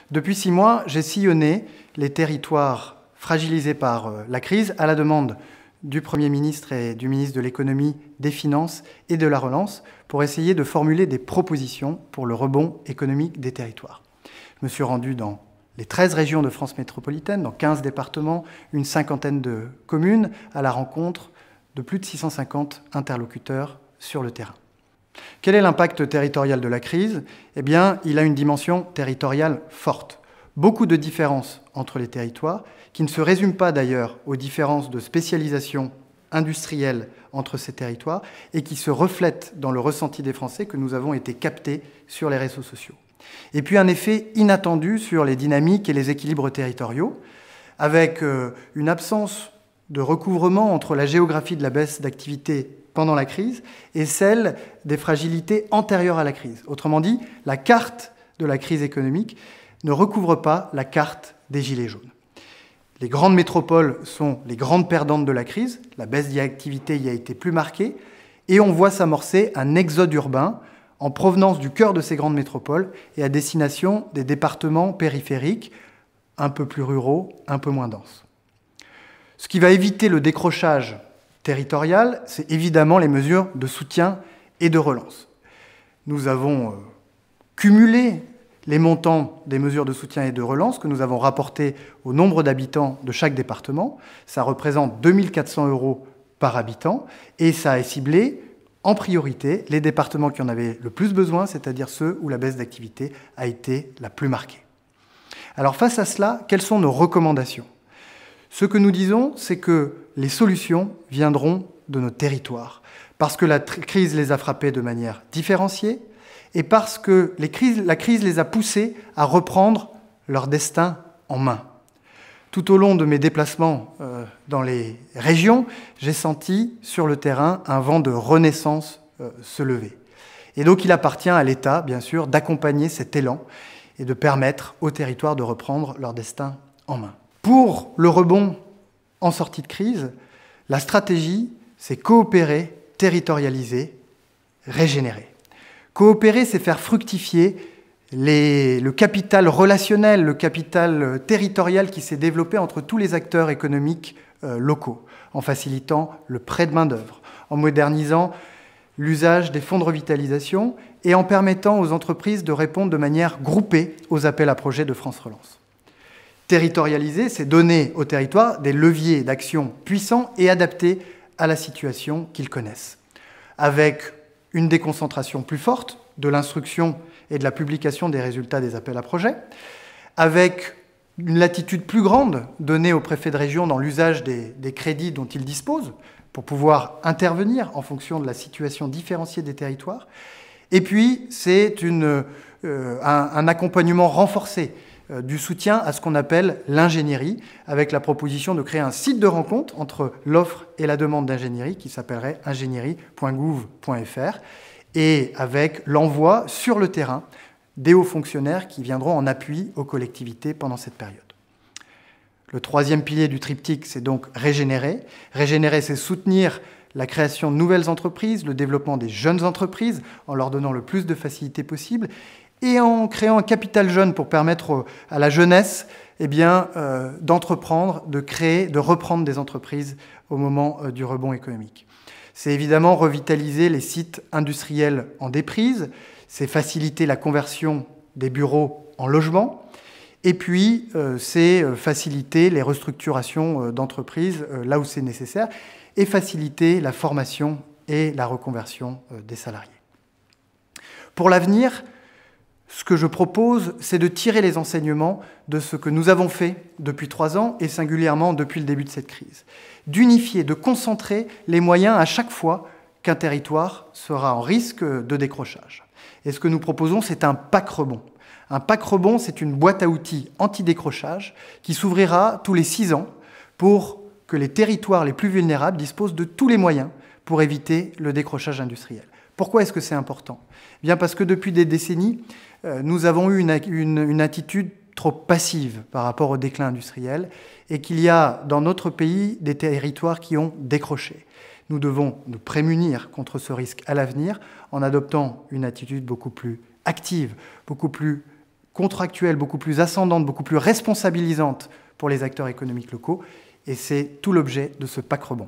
Depuis 6 mois, j'ai sillonné les territoires fragilisés par la crise à la demande du Premier ministre et du ministre de l'Économie, des Finances et de la Relance pour essayer de formuler des propositions pour le rebond économique des territoires. Je me suis rendu dans les 13 régions de France métropolitaine, dans 15 départements, une cinquantaine de communes, à la rencontre de plus de 650 interlocuteurs sur le terrain. Quel est l'impact territorial de la crise? Eh bien, il a une dimension territoriale forte. Beaucoup de différences entre les territoires, qui ne se résument pas d'ailleurs aux différences de spécialisation industrielle entre ces territoires, et qui se reflètent dans le ressenti des Français que nous avons été captés sur les réseaux sociaux. Et puis un effet inattendu sur les dynamiques et les équilibres territoriaux, avec une absence de recouvrement entre la géographie de la baisse d'activité pendant la crise et celle des fragilités antérieures à la crise. Autrement dit, la carte de la crise économique ne recouvre pas la carte des gilets jaunes. Les grandes métropoles sont les grandes perdantes de la crise, la baisse d'activité y a été plus marquée, et on voit s'amorcer un exode urbain en provenance du cœur de ces grandes métropoles et à destination des départements périphériques, un peu plus ruraux, un peu moins denses. Ce qui va éviter le décrochage territorial, c'est évidemment les mesures de soutien et de relance. Nous avons cumulé les montants des mesures de soutien et de relance que nous avons rapportés au nombre d'habitants de chaque département. Ça représente 2 400 € par habitant et ça a ciblé en priorité les départements qui en avaient le plus besoin, c'est-à-dire ceux où la baisse d'activité a été la plus marquée. Alors face à cela, quelles sont nos recommandations? Ce que nous disons, c'est que les solutions viendront de nos territoires, parce que la crise les a frappés de manière différenciée et parce que la crise les a poussés à reprendre leur destin en main. Tout au long de mes déplacements dans les régions, j'ai senti sur le terrain un vent de renaissance se lever. Et donc il appartient à l'État, bien sûr, d'accompagner cet élan et de permettre aux territoires de reprendre leur destin en main. Pour le rebond en sortie de crise, la stratégie, c'est coopérer, territorialiser, régénérer. Coopérer, c'est faire fructifier le capital relationnel, le capital territorial qui s'est développé entre tous les acteurs économiques locaux, en facilitant le prêt de main-d'œuvre, en modernisant l'usage des fonds de revitalisation et en permettant aux entreprises de répondre de manière groupée aux appels à projets de France Relance. Territorialiser, c'est donner aux territoires des leviers d'action puissants et adaptés à la situation qu'ils connaissent, avec une déconcentration plus forte de l'instruction et de la publication des résultats des appels à projets, avec une latitude plus grande donnée aux préfets de région dans l'usage des crédits dont ils disposent pour pouvoir intervenir en fonction de la situation différenciée des territoires. Et puis, c'est un accompagnement renforcé du soutien à ce qu'on appelle l'ingénierie, avec la proposition de créer un site de rencontre entre l'offre et la demande d'ingénierie qui s'appellerait ingénierie.gouv.fr et avec l'envoi sur le terrain des hauts fonctionnaires qui viendront en appui aux collectivités pendant cette période. Le troisième pilier du triptyque, c'est donc régénérer. Régénérer, c'est soutenir la création de nouvelles entreprises, le développement des jeunes entreprises en leur donnant le plus de facilité possible et en créant un capital jeune pour permettre à la jeunesse d'entreprendre, de créer, de reprendre des entreprises au moment du rebond économique. C'est évidemment revitaliser les sites industriels en déprise, c'est faciliter la conversion des bureaux en logements, et puis c'est faciliter les restructurations d'entreprises là où c'est nécessaire, et faciliter la formation et la reconversion des salariés. Pour l'avenir, ce que je propose, c'est de tirer les enseignements de ce que nous avons fait depuis 3 ans et singulièrement depuis le début de cette crise. D'unifier, de concentrer les moyens à chaque fois qu'un territoire sera en risque de décrochage. Et ce que nous proposons, c'est un pack rebond. Un pack rebond, c'est une boîte à outils anti-décrochage qui s'ouvrira tous les 6 ans pour que les territoires les plus vulnérables disposent de tous les moyens pour éviter le décrochage industriel. Pourquoi est-ce que c'est important? Bien parce que depuis des décennies, nous avons eu une attitude trop passive par rapport au déclin industriel et qu'il y a dans notre pays des territoires qui ont décroché. Nous devons nous prémunir contre ce risque à l'avenir en adoptant une attitude beaucoup plus active, beaucoup plus contractuelle beaucoup plus ascendante, beaucoup plus responsabilisante pour les acteurs économiques locaux. Et c'est tout l'objet de ce PAC rebond.